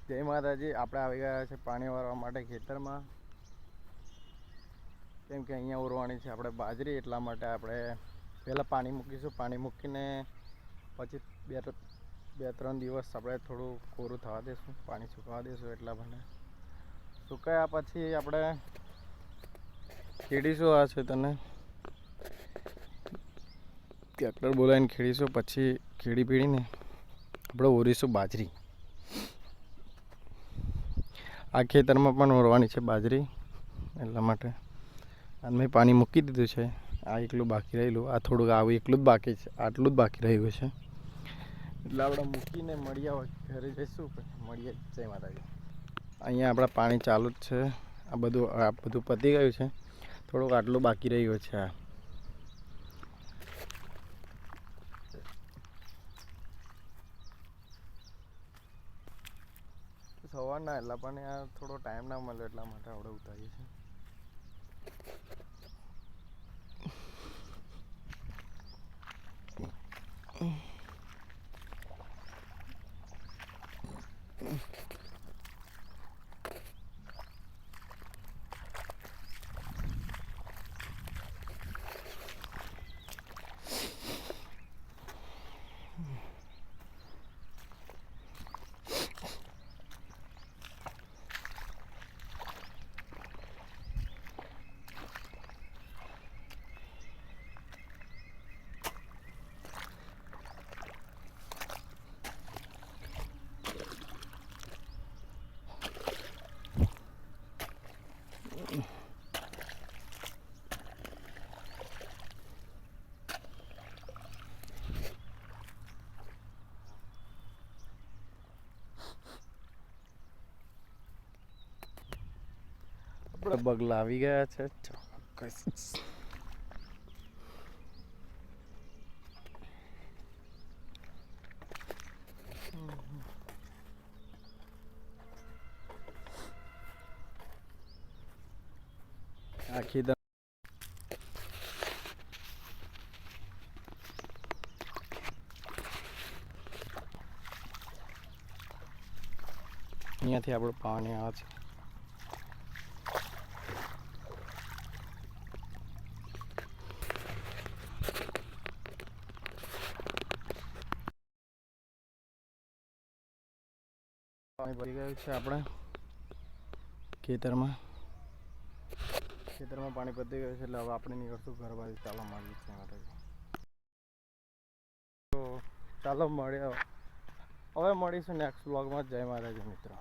જય માતાજી. આપણે આવી ગયા છે પાણી વાળવા માટે ખેતરમાં, કેમ કે અહીંયા ઉરવાની છે આપણે બાજરી. એટલા માટે આપણે પહેલાં પાણી મૂકીશું. પાણી મૂકીને પછી બે ત્રણ દિવસ આપણે થોડું કોરું થવા દઈશું, પાણી સુકાવા દઈશું. એટલા માટે સુકાયા પછી આપણે ખેડીશું. આ છે તને ટ્રેક્ટર બોલાવીને ખેડીશું. પછી ખેડી પીડીને આપણે ઓરીશું બાજરી. આ ખેતરમાં પણ ઓરવાની છે બાજરી. એટલા માટે મેં પાણી મૂકી દીધું છે. આ એકલું બાકી રહેલું, આ થોડુંક આવું એકલું જ બાકી છે, આટલું જ બાકી રહ્યું છે. એટલે આપણે મૂકીને મળ્યા ઘરે જઈશું. મળીએ. જય માતાજી. અહીંયા આપણા પાણી ચાલુ જ છે. આ બધું પતી ગયું છે. થોડુંક આટલું બાકી રહ્યું છે. આ સવારના એટલા પણ આ થોડો ટાઈમ ના મળે એટલા માટે આપણે ઉતારીએ છીએ. બગલા આવી ગયા છે. આખી અહીંયાથી આપણું પાણી આવે છે. પાણી ભરી ગયું છે. આપણે ખેતરમાં પાણી પતી ગયું છે. એટલે હવે આપણે નીકળશું ઘર બાજુ. ચાલો મળીએ છે માટે. તો ચાલો મળીએ. હવે મળીશું નેક્સ્ટ વ્લોગમાં. જય માતાજી મિત્રો.